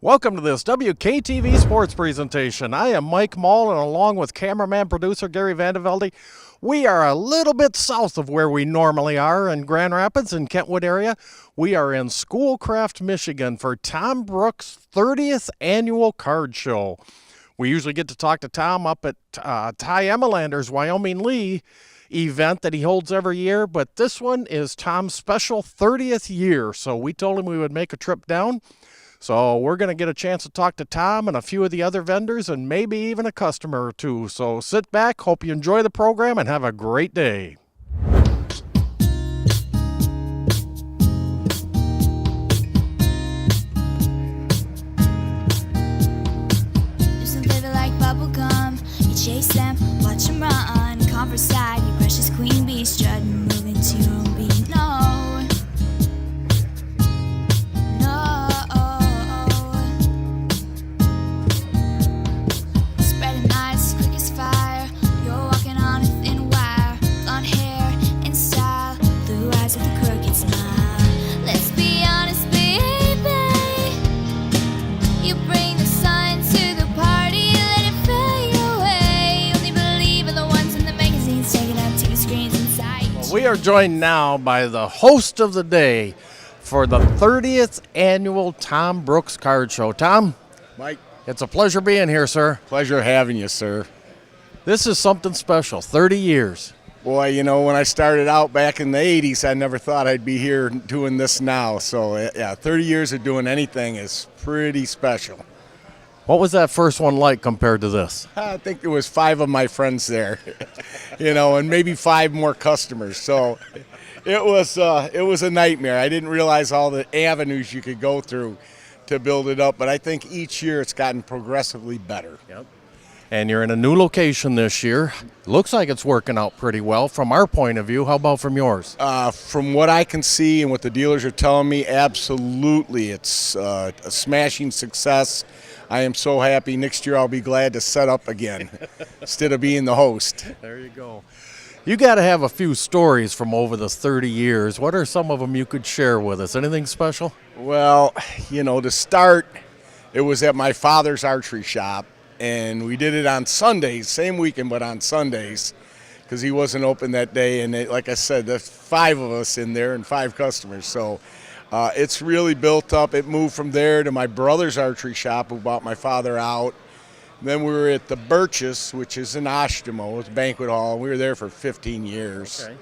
Welcome to this WKTV sports presentation. I am Mike Mall, and along with cameraman producer Gary Vandevelde, we are a little bit south of where we normally are in Grand Rapids and Kentwood area. We are in Schoolcraft, Michigan for Tom Brooks' 30th annual card show. We usually get to talk to Tom up at Ty Emalander's Wyoming Lee event that he holds every year, but this one is Tom's special 30th year, so we told him we would make a trip down. So we're going to get a chance to talk to Tom and a few of the other vendors and maybe even a customer or two. So sit back, hope you enjoy the program, and have a great day. Do some flavor like bubble gum. You chase them, watch them run. Converse side, you precious queen bee strutting, moving to your own beat. We are joined now by the host of the day for the 30th annual Tom Brooks Card Show. Tom? Mike? It's a pleasure being here, sir. Pleasure having you, sir. This is something special, 30 years. Boy, you know, when I started out back in the 80s, I never thought I'd be here doing this now. So, yeah, 30 years of doing anything is pretty special. What was that first one like compared to this? I think there was 5 of my friends there, you know, and maybe 5 more customers. So it was a nightmare. I didn't realize all the avenues you could go through to build it up, but I think each year it's gotten progressively better. Yep. And you're in a new location this year. Looks like it's working out pretty well from our point of view. How about from yours? From what I can see and what the dealers are telling me, absolutely. It's a smashing success. I am so happy. Next year I'll be glad to set up again instead of being the host. There you go. You got to have a few stories from over the 30 years. What are some of them you could share with us? Anything special? Well, you know, to start, it was at my father's archery shop, and we did it on Sundays, same weekend, but on Sundays, because he wasn't open that day. And like I said, there's 5 of us in there and 5 customers. So it's really built up. It moved from there to my brother's archery shop, who bought my father out. Then we were at the Birches, which is in Oshtemo. It's a banquet hall. We were there for 15 years. Okay.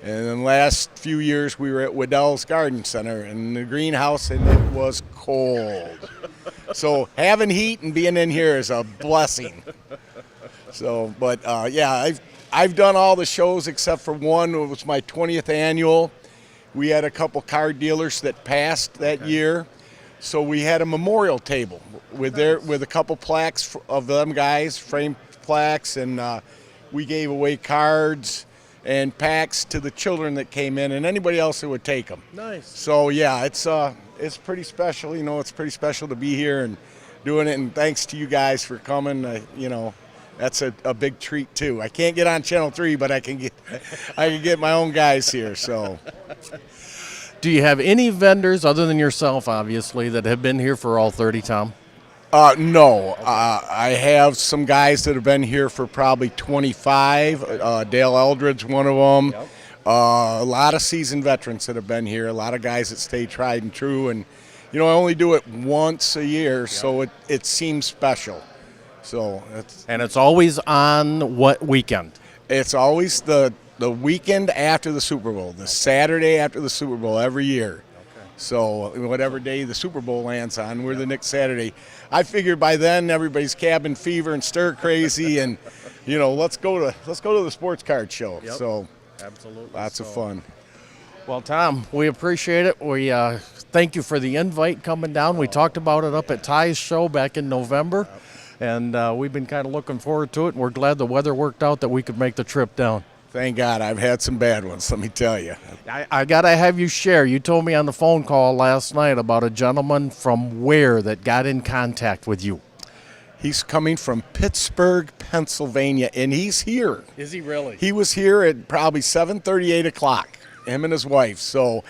And then last few years we were at Waddell's Garden Center in the greenhouse, and it was cold. So having heat and being in here is a blessing. So, but yeah, I've done all the shows except for one. It was my 20th annual. We had a couple card dealers that passed that year, so we had a memorial table with a couple plaques of them guys, framed plaques, and we gave away cards and packs to the children that came in and anybody else that would take them. Nice. So yeah, it's pretty special. You know, it's pretty special to be here and doing it. And thanks to you guys for coming. You know, that's a big treat too. I can't get on Channel 3, but I can get my own guys here. So. Do you have any vendors other than yourself, obviously, that have been here for all 30, Tom? No. I have some guys that have been here for probably 25. Dale Eldred's one of them. Yep. A lot of seasoned veterans that have been here. A lot of guys that stay tried and true. And, you know, I only do it once a year, yep. So it seems special. So and it's always on what weekend? It's always the weekend after the Super Bowl, the Saturday after the Super Bowl every year. Okay. So whatever day the Super Bowl lands on, we're the next Saturday. I figured by then everybody's cabin fever and stir crazy, and you know, let's go to the sports card show. Yep. So absolutely, lots of fun. Well, Tom, we appreciate it. We thank you for the invite coming down. We talked about it up at Ty's show back in November, and we've been kind of looking forward to it. And we're glad the weather worked out that we could make the trip down. Thank God. I've had some bad ones, let me tell you. I got to have you share. You told me on the phone call last night about a gentleman from where that got in contact with you. He's coming from Pittsburgh, Pennsylvania, and he's here. Is he really? He was here at probably 7:30, 8 o'clock, him and his wife. So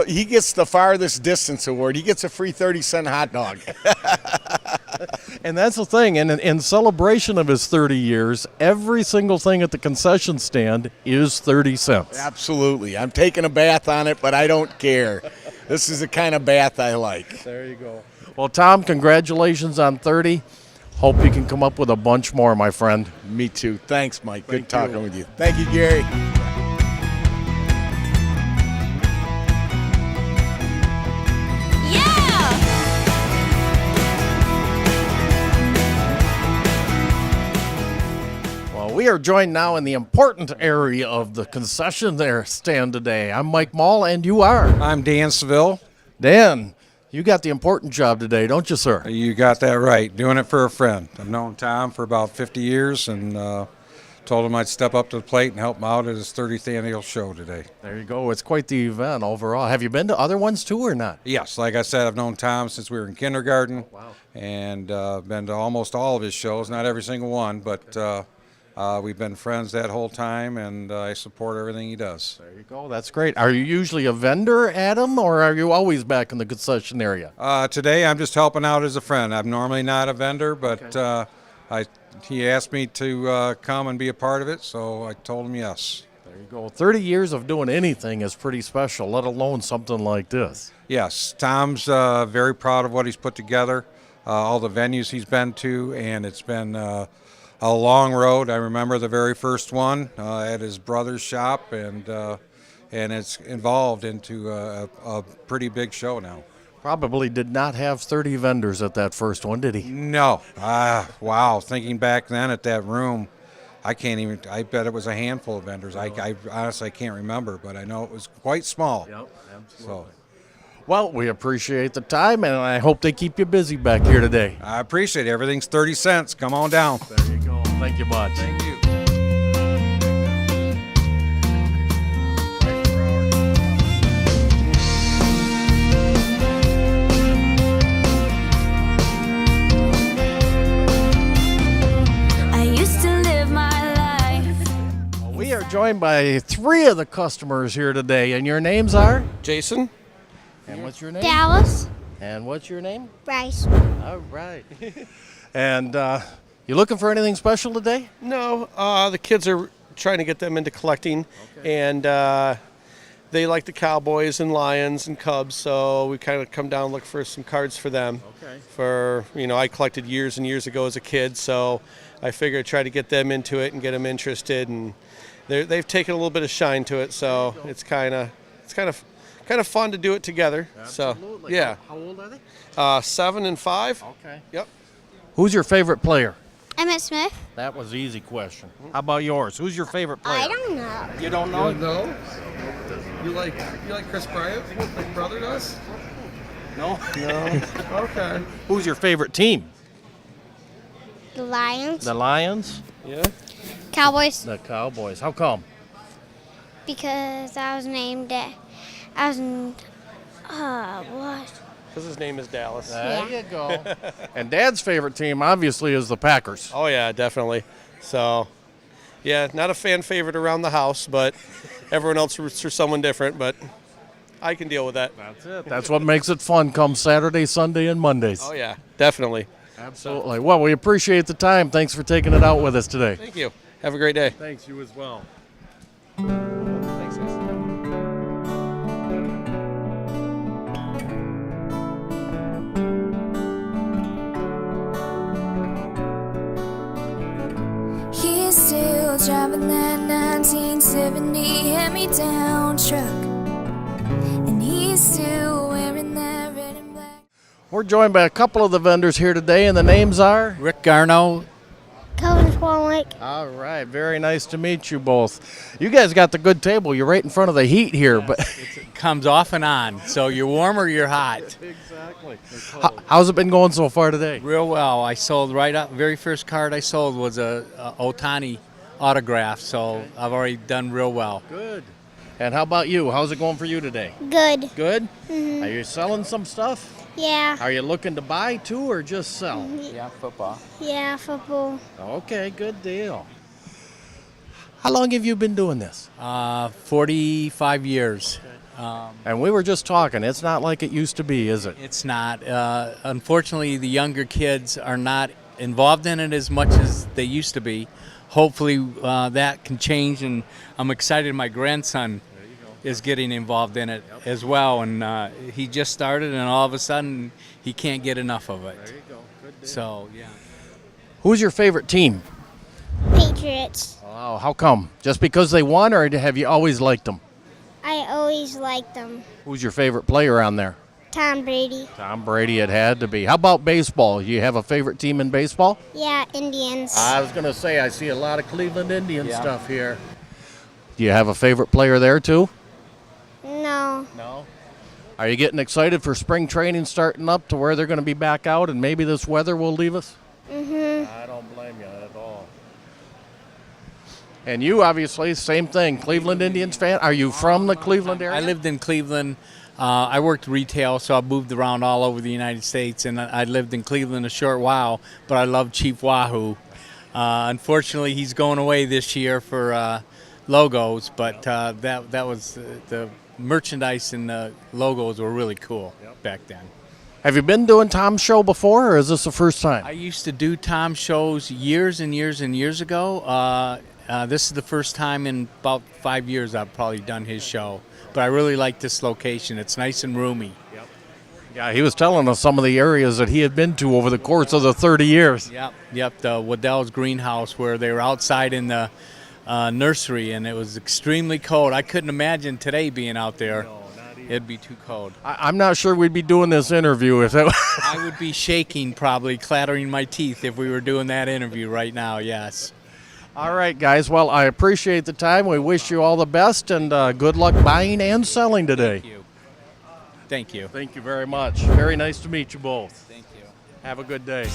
He gets the farthest distance award. He gets a free 30-cent hot dog. And that's the thing. And in celebration of his 30 years, every single thing at the concession stand is 30 cents. Absolutely. I'm taking a bath on it, but I don't care. This is the kind of bath I like. There you go. Well, Tom, congratulations on 30. Hope you can come up with a bunch more, my friend. Me too. Thanks, Mike. Good Thank you. talking with you. Thank you, Gary. We are joined now in the important area of the concession stand today. I'm Mike Mall, and you are? I'm Dan Seville. Dan, you got the important job today, don't you, sir? You got that right. Doing it for a friend. I've known Tom for about 50 years and told him I'd step up to the plate and help him out at his 30th annual show today. There you go. It's quite the event overall. Have you been to other ones too or not? Yes, like I said, I've known Tom since we were in kindergarten. Wow. And been to almost all of his shows, not every single one, but we've been friends that whole time, and I support everything he does. There you go. That's great. Are you usually a vendor, Adam, or are you always back in the concession area? Today, I'm just helping out as a friend. I'm normally not a vendor, but he asked me to come and be a part of it, so I told him yes. There you go. 30 years of doing anything is pretty special, let alone something like this. Yes, Tom's very proud of what he's put together, all the venues he's been to, and it's been a long road. I remember the very first one at his brother's shop, and it's evolved into a pretty big show now. Probably did not have 30 vendors at that first one, did he? No. Wow. Thinking back then at that room, I bet it was a handful of vendors. I honestly can't remember, but I know it was quite small. Yep, absolutely. So, well, we appreciate the time, and I hope they keep you busy back here today. I appreciate it. Everything's 30 cents. Come on down. There you go. Thank you much. Thank you. I used to live my life. We are joined by 3 of the customers here today, and your names are? Jason? And what's your name? Dallas, And what's your name? Bryce. All right. And you looking for anything special today? No, the kids are trying to get them into collecting, and they like the Cowboys and Lions and Cubs, so we kind of come down and look for some cards for them. Okay. I collected years and years ago as a kid, so I figured I'd try to get them into it and get them interested, and they've taken a little bit of shine to it, so it's kind of fun to do it together. Absolutely. So yeah. How old are they? 7 and 5. Okay. Yep. Who's your favorite player? Emmett Smith. That was an easy question. How about yours? Who's your favorite player? I don't know. You don't know? No. You like Chris Bryant, like brother does? No. No. Okay. Who's your favorite team? The Lions. The Lions? Yeah. Cowboys. The Cowboys. How come? Because I was named what? Because his name is Dallas. There you go. And Dad's favorite team, obviously, is the Packers. Oh yeah, definitely. So, yeah, not a fan favorite around the house, but everyone else roots for someone different. But I can deal with that. That's it. That's what makes it fun come Saturday, Sunday, and Mondays. Oh yeah, definitely. Absolutely. Well, we appreciate the time. Thanks for taking it out with us today. Thank you. Have a great day. Thanks, you as well. Thanks, guys. He's still driving that 1970 hand-me-down truck, and he's still wearing that red and black. We're joined by a couple of the vendors here today, and the names are? Rick Garno. Cohen Swalwick. All right. Very nice to meet you both. You guys got the good table. You're right in front of the heat here. But It comes off and on, so you're warm or you're hot. Exactly. How's it been going so far today? Real well. I sold right up. Very first card I sold was a Ohtani autograph, so I've already done real well. Good. And how about you? How's it going for you today? Good. Good? Are you selling some stuff? Yeah. Are you looking to buy too or just sell? Yeah, football. Yeah, football. Okay, good deal. How long have you been doing this? 45 years. And we were just talking. It's not like it used to be, is it? It's not. Unfortunately, the younger kids are not involved in it as much as they used to be. Hopefully that can change, and I'm excited my grandson is getting involved in it as well. And he just started, and all of a sudden he can't get enough of it. There you go. Good deal. So, yeah. Who's your favorite team? Patriots. Oh, how come? Just because they won, or have you always liked them? I always liked them. Who's your favorite player on there? Tom Brady. Tom Brady, it had to be. How about baseball? You have a favorite team in baseball? Yeah, Indians. I was going to say, I see a lot of Cleveland Indian stuff here. Do you have a favorite player there, too? No. No. Are you getting excited for spring training starting up to where they're going to be back out and maybe this weather will leave us? Mm-hmm. I don't blame you at all. And you, obviously, same thing, Cleveland Indians fan. Are you from the Cleveland area? I lived in Cleveland. I worked retail, so I moved around all over the United States, and I lived in Cleveland a short while, but I love Chief Wahoo. Unfortunately, he's going away this year for logos, but that was the merchandise and the logos were really cool back then. Have you been doing Tom's show before, or is this the first time? I used to do Tom shows years and years and years ago. This is the first time in about 5 years I've probably done his show. But I really like this location. It's nice and roomy. Yeah, he was telling us some of the areas that he had been to over the course of the 30 years. Yep. The Waddell's greenhouse where they were outside in the nursery, and it was extremely cold. I couldn't imagine today being out there. It'd be too cold. I'm not sure we'd be doing this interview if that. I would be shaking, probably clattering my teeth if we were doing that interview right now. Yes. All right, guys. Well, I appreciate the time. We wish you all the best, and good luck buying and selling today. Thank you. Thank you. Thank you very much. Very nice to meet you both. Thank you. Have a good day.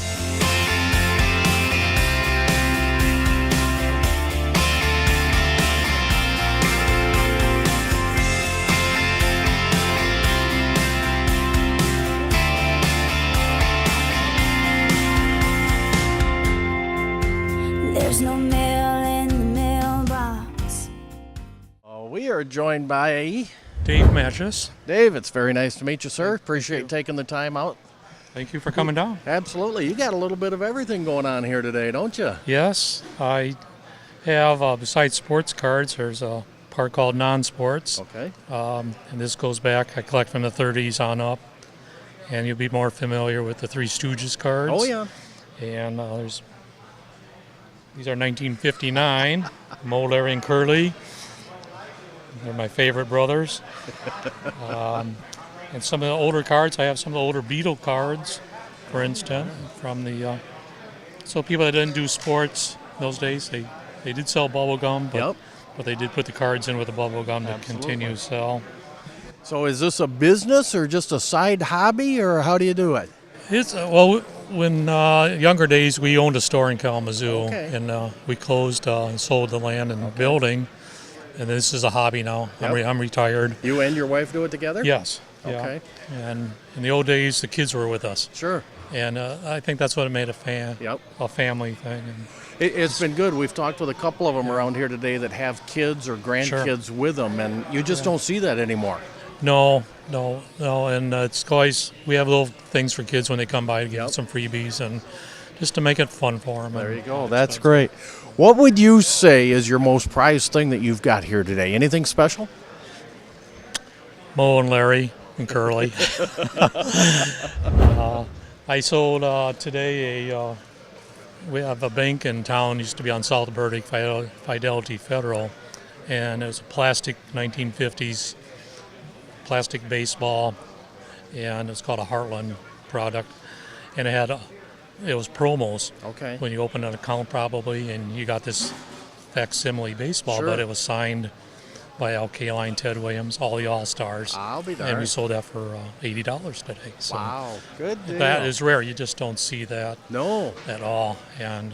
There's no mail in the mailbox. We are joined by Dave Matches. Dave. It's very nice to meet you, sir. Appreciate taking the time out. Thank you for coming down. Absolutely. You got a little bit of everything going on here today, don't you? Yes, I have, besides sports cards, there's a part called non-sports. Okay. And this goes back, I collect from the 30s on up. And you'll be more familiar with the Three Stooges cards. Oh, yeah. And these are 1959, Mo, Larry, and Curly. They're my favorite brothers. And some of the older cards, I have some of the older Beatle cards, for instance, from the. So people that didn't do sports those days, they did sell bubble gum, but they did put the cards in with the bubble gum to continue to sell. So is this a business or just a side hobby, or how do you do it? It's when younger days we owned a store in Kalamazoo, and we closed and sold the land and the building, and this is a hobby now. I'm retired. You and your wife do it together? Yes. Okay. Yeah. And in the old days, the kids were with us. Sure. And I think that's what made a family thing. And it's been good. We've talked with a couple of them around here today that have kids or grandkids with them, and you just don't see that anymore. No, and it's always, we have little things for kids when they come by to get some freebies and just to make it fun for them. There you go. That's great. What would you say is your most prized thing that you've got here today? Anything special? Mo and Larry and Curly. I sold today we have a bank in town, used to be on South Burdick, Fidelity Federal, and it was a plastic 1950s plastic baseball, and it's called a Heartland product, and it was promos. Okay. When you open an account probably, and you got this facsimile baseball, Sure. but it was signed by Al Kaline, Ted Williams, all the All-Stars. I'll be there. And we sold that for $80 today. So wow, good deal. that is rare. You just don't see that no at all. And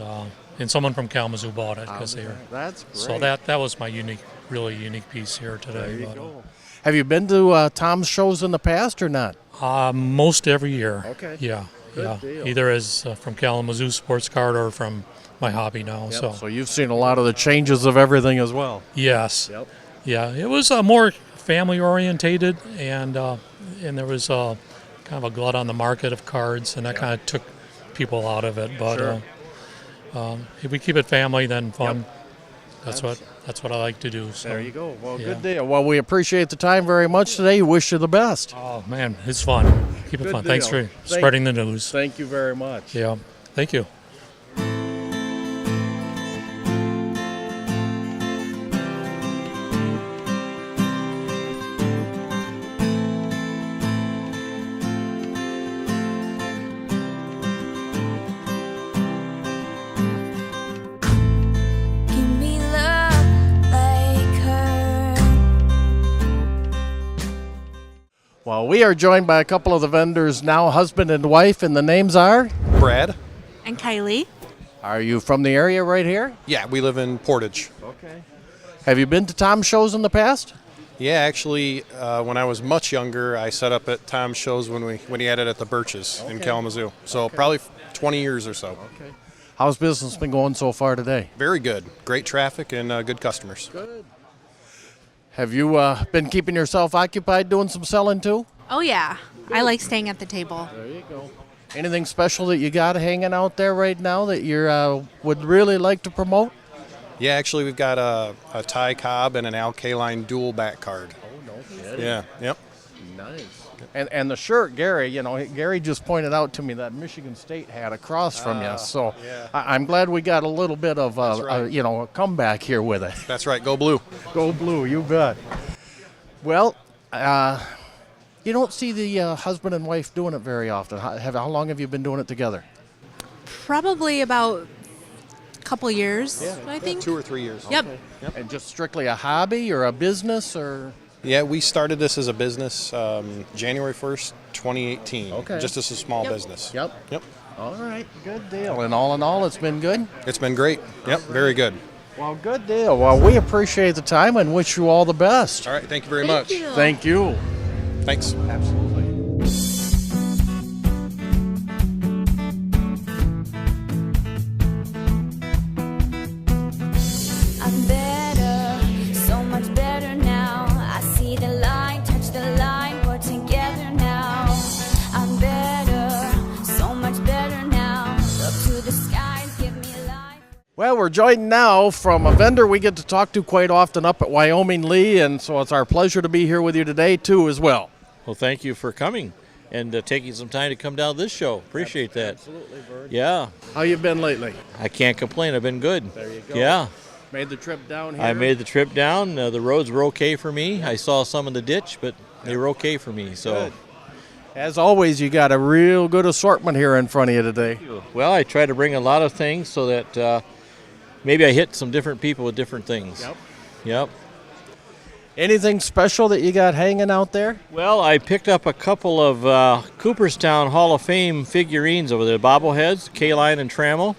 someone from Kalamazoo bought it because they were. That's great. So that was my really unique piece here today. There you go. Have you been to Tom's shows in the past or not? Most every year. Okay. Yeah. Good deal. Either as from Kalamazoo Sports Card or from my hobby now. Yep. So you've seen a lot of the changes of everything as well. Yes. Yep. Yeah, it was more family orientated, and there was kind of a glut on the market of cards, and that kind of took people out of it. But if we keep it family, then fun. That's what I like to do. So. There you go. Well, Yeah. good deal. Well, we appreciate the time very much today. Wish you the best. Oh man, it's fun. Keep it Good fun. Thanks deal. for spreading the news. Thank you very much. Yeah, thank you. Give me love like her. Well, we are joined by a couple of the vendors now, husband and wife, and the names are? Brad? And Kylie. Are you from the area right here? Yeah, we live in Portage. Okay. Have you been to Tom's shows in the past? Yeah, actually, when I was much younger, I set up at Tom's shows when he had it at the Birches in Kalamazoo. So probably 20 years or so. Okay. How's business been going so far today? Very good. Great traffic and good customers. Good. Have you been keeping yourself occupied doing some selling too? Oh, yeah. I like staying at the table. There you go. Anything special that you got hanging out there right now that you would really like to promote? Yeah, actually, we've got a Ty Cobb and an Al Kaline dual back card. Oh, no kidding. Yeah, yep. Nice. And the shirt, Gary, Gary just pointed out to me that Michigan State hat across from you. So yeah. I'm glad we got a little bit of right. a comeback here with it. That's right. Go blue. Go blue, you bet. Well, you don't see the husband and wife doing it very often. How long have you been doing it together? Probably about a couple years, I think. 2 or 3 years. Yep. And just strictly a hobby or a business or? Yeah, we started this as a business January 1st, 2018. Okay. Just as a small business. Yep. Yep. All right, good deal. And all in all, it's been good? It's been great. Yep, very good. Well, good deal. Well, we appreciate the time and wish you all the best. All right, thank you very much. you. Thank you. Thanks. Absolutely. I'm better, so much better now. I see the line, touch the line, we're together now. I'm better, so much better now. Look to the skies, give me life. Well, we're joined now from a vendor we get to talk to quite often up at Wyoming Lee, and so it's our pleasure to be here with you today, too, as well. Well, thank you for coming and taking some time to come down to this show. Appreciate that. Absolutely, Bird. Yeah, How you been lately? I can't complain. I've been good. There you go. Yeah, Made the trip down here? I made the trip down. The roads were okay for me. I saw some in the ditch, but they were okay for me. So, Good. As always, you got a real good assortment here in front of you today. well, I try to bring a lot of things so that maybe I hit some different people with different things. Yep. Anything special that you got hanging out there? Well, I picked up a couple of Cooperstown Hall of Fame figurines over there, bobbleheads, Kaline and Trammell.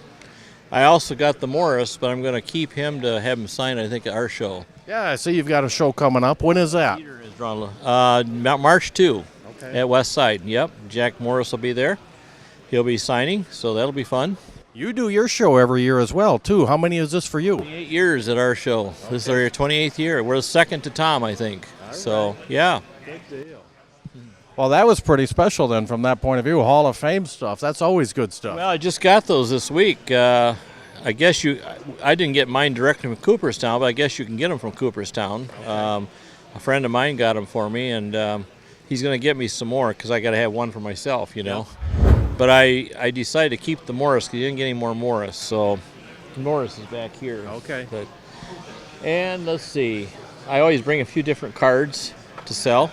I also got the Morris, but I'm going to keep him to have him sign, I think, at our show. Yeah, I see you've got a show coming up. When is that? Peter is drawn, March 2 Okay. at West Side. Yep, Jack Morris will be there. He'll be signing, so that'll be fun. You do your show every year as well, too. How many is this for you? 8 years at our show. This is our 28th year. We're the second to Tom, I think. So, yeah. Well, that was pretty special then from that point of view. Hall of Fame stuff. That's always good stuff. Well, I just got those this week. I guess I didn't get mine directly from Cooperstown, but I guess you can get them from Cooperstown. A friend of mine got them for me, and he's going to get me some more because I got to have one for myself, you know. But I decided to keep the Morris because he didn't get any more Morris. So Morris is back here. Okay. And let's see. I always bring a few different cards to sell.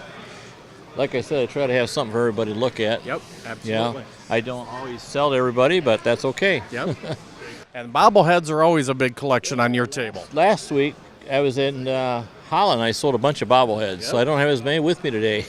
Like I said, I try to have something for everybody to look at. Yep, Yeah. absolutely. I don't always sell to everybody, but that's okay. Yep. And bobbleheads are always a big collection on your table. Last week, I was in Holland. I sold a bunch of bobbleheads, so I don't have as many with me today.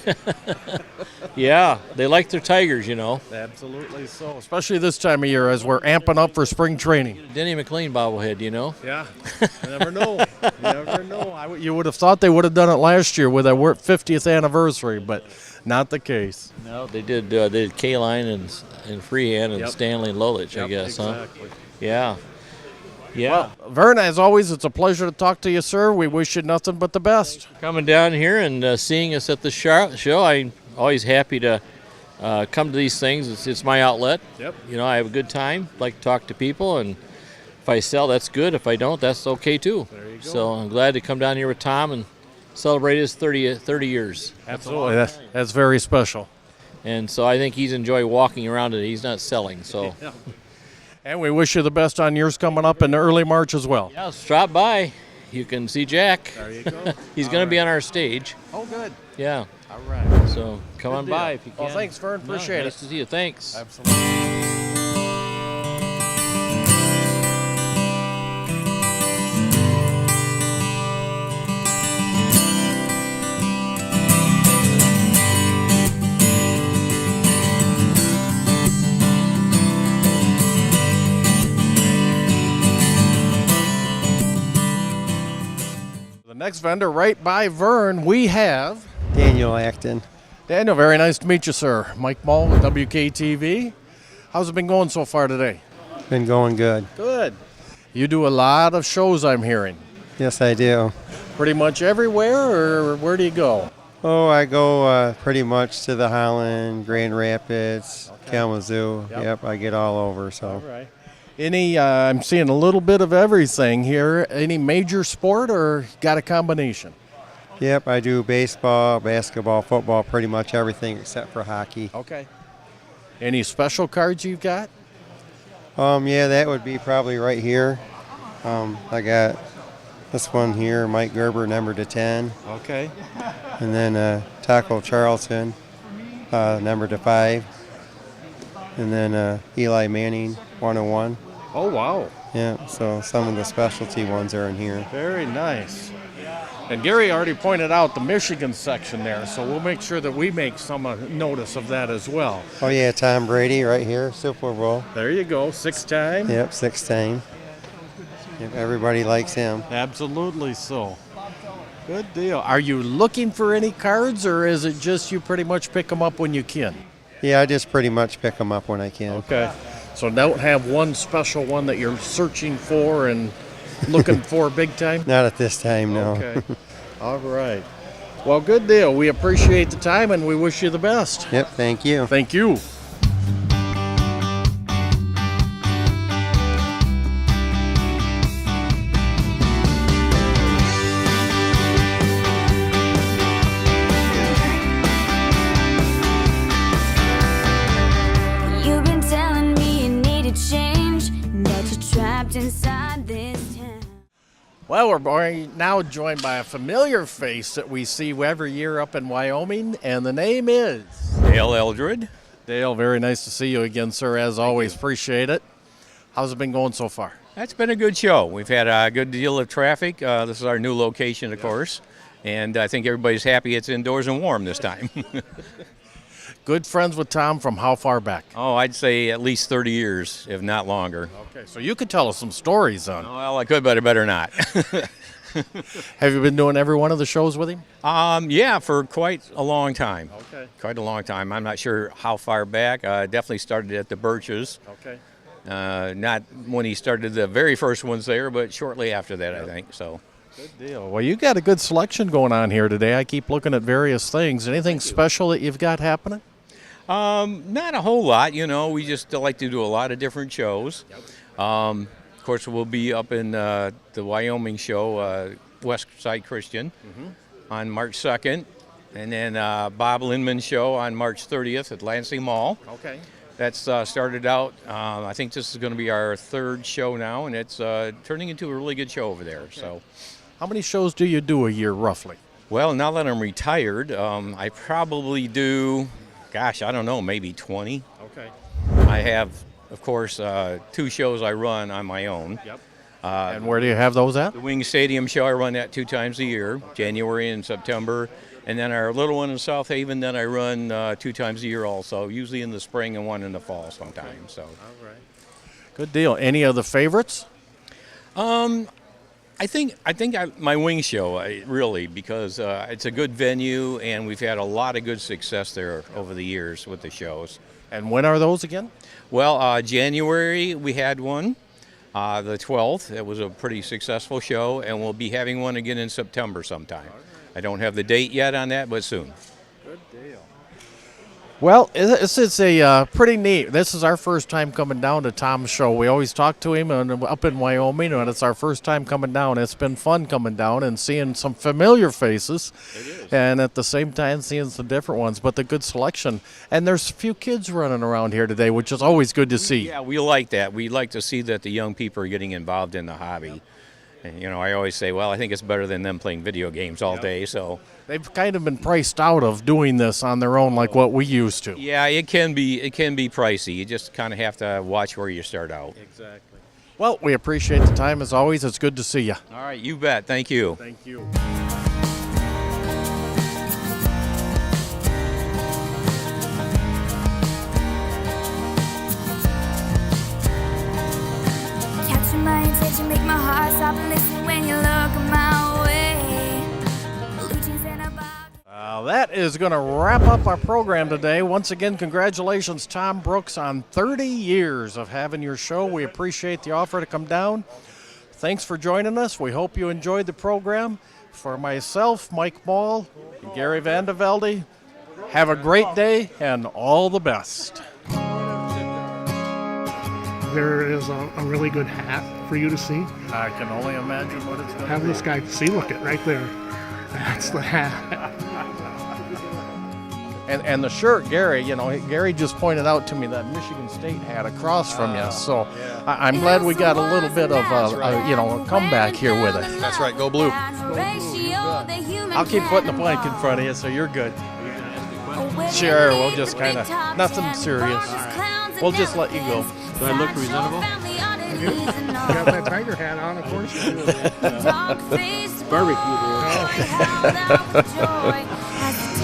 Yeah, they like their tigers, you know. Absolutely so. Especially this time of year as we're amping up for spring training. Denny McLean bobblehead, you know. Yeah. You never know. You never know. You would have thought they would have done it last year with their 50th anniversary, but not the case. No, they did Kaline and Freehand and Yep. Stanley and Lolich, I guess, exactly. huh? Yeah. Yeah. Vern, as always, it's a pleasure to talk to you, sir. We wish you nothing but the best. Coming down here and seeing us at the show, I'm always happy to come to these things. It's my outlet. Yep. You know, I have a good time, like to talk to people, and if I sell, that's good. If I don't, that's okay too. There you go. So I'm glad to come down here with Tom and celebrate his 30 years. Absolutely. That's very special. And so I think he's enjoyed walking around it. He's not selling, so. Yeah. And we wish you the best on yours coming up in early March as well. Yeah, stop by. You can see Jack. There you go. He's going to be on our stage. Oh, good. Yeah. All right. So come on deal. by if you can. Well, thanks, Vern. Appreciate nice it. to see you. Thanks. Absolutely. Next vendor right by Vern, we have Daniel Acton. Daniel. Very nice to meet you, sir. Mike Mall with WKTV. How's it been going so far today? Been going good. Good. You do a lot of shows, I'm hearing. Yes, I do. Pretty much everywhere, or where do you go? Oh, I go pretty much to the Holland, Grand Rapids, Kalamazoo. Yep, I get all over. So. All right. Any, I'm seeing a little bit of everything here. Any major sport, or got a combination? Yep, I do baseball, basketball, football, pretty much everything except for hockey. Okay. Any special cards you've got? Yeah, that would be probably right here. I got this one here, Mike Gerber, number to 10. Okay. And then Taco Charlton, number to 5. And then Eli Manning, 101. Oh, wow. Yeah, so some of the specialty ones are in here. Very nice. And Gary already pointed out the Michigan section there, so we'll make sure that we make some notice of that as well. Oh, yeah, Tom Brady right here, Super Bowl. There you go, 6-time. Yep, 6-time. Yep, everybody likes him. Absolutely so. Good deal. Are you looking for any cards, or is it just you pretty much pick them up when you can? Yeah, I just pretty much pick them up when I can. Okay. So don't have one special one that you're searching for and looking for big time? Not at this time, no. Okay. All right. Well, good deal. We appreciate the time and we wish you the best. Yep, thank you. Thank you. You've been telling me you need a change, that you're trapped inside this town. Well, we're now joined by a familiar face that we see every year up in Wyoming, and the name is Dale Eldred. Dale. Very nice to see you again, sir. As always, appreciate it. How's it been going so far? That's been a good show. We've had a good deal of traffic. This is our new location, of course, and I think everybody's happy it's indoors and warm this time. Good friends with Tom from how far back? Oh, I'd say at least 30 years, if not longer. Okay, so you could tell us some stories on. Well, I could, but I better not. Have you been doing every one of the shows with him? Yeah, for quite a long time. Okay. Quite a long time. I'm not sure how far back. Definitely started at the Birches. Okay. Not when he started the very first ones there, but shortly after that, I think. So. Good deal. Well, you got a good selection going on here today. I keep looking at various things. Anything special that you've got happening? Not a whole lot, you know. We just like to do a lot of different shows. Of course, we'll be up in the Wyoming show, West Side Christian, on March 2nd. And then Bob Lindman's show on March 30th at Lansing Mall. Okay. That's started out, I think this is going to be our third show now, and it's turning into a really good show over there. Okay. So, how many shows do you do a year, roughly? Well, now that I'm retired, I probably do, gosh, I don't know, maybe 20. Okay. I have, of course, 2 shows I run on my own. Yep. And where do you have those at? The Wing Stadium show, I run that 2 times a year, January and September. And then our little one in South Haven, then I run 2 times a year also, usually in the spring and one in the fall sometimes. So. All right. Good deal. Any other favorites? I think my Wing show, really, because it's a good venue and we've had a lot of good success there over the years with the shows. And when are those again? Well, January we had one. the 12th. It was a pretty successful show, and we'll be having one again in September sometime. I don't have the date yet on that, but soon. Good deal. Well, this is a pretty neat. This is our first time coming down to Tom's show. We always talk to him up in Wyoming, and it's our first time coming down. It's been fun coming down and seeing some familiar faces, and at the same time seeing some different ones. But the good selection, and there's a few kids running around here today, which is always good to see. Yeah, we like that. We like to see that the young people are getting involved in the hobby. And, you know, I always say, well, I think it's better than them playing video games all day. So they've kind of been priced out of doing this on their own, like what we used to. yeah, it can be pricey. You just kind of have to watch where you start out. Exactly. Well, we appreciate the time as always. It's good to see you. All right, you bet. Thank you. Thank you. Capture my attention, make my heart stop and listen when you look my way. Blue jeans and a bob. That is going to wrap up our program today. Once again, congratulations, Tom Brooks, on 30 years of having your show. We appreciate the offer to come down. Thanks for joining us. We hope you enjoyed the program. For myself, Mike Mall, and Gary Vandevelde, have a great day and all the best. There is a really good hat for you to see. I can only imagine what it's going to Have be. this guy see, look it right there. That's the hat. And the shirt, Gary, you know, Gary just pointed out to me that Michigan State hat across from you. So I'm glad we got a little bit of a comeback here with it. That's right. Go blue. I'll keep putting the blank in front of you, so you're good. Sure, we'll just kind of, nothing serious. We'll just let you go. Do I look presentable? You got that tiger hat on, of course you do. Barbecue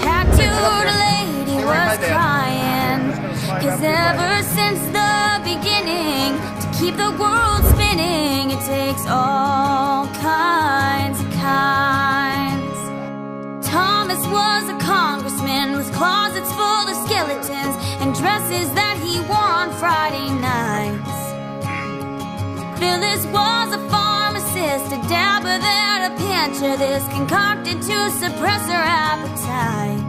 Tattooed lady was crying, 'cause ever since the beginning, to keep the world spinning, it takes all kinds of kinds. Thomas was a congressman with closets full of skeletons and dresses that he wore on Friday nights. Phyllis was a pharmacist, a dabber there to pinch her this, concocted to suppress her appetite.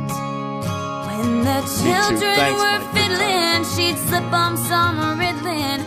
When the children were fiddling, she'd slip 'em some Ritalin.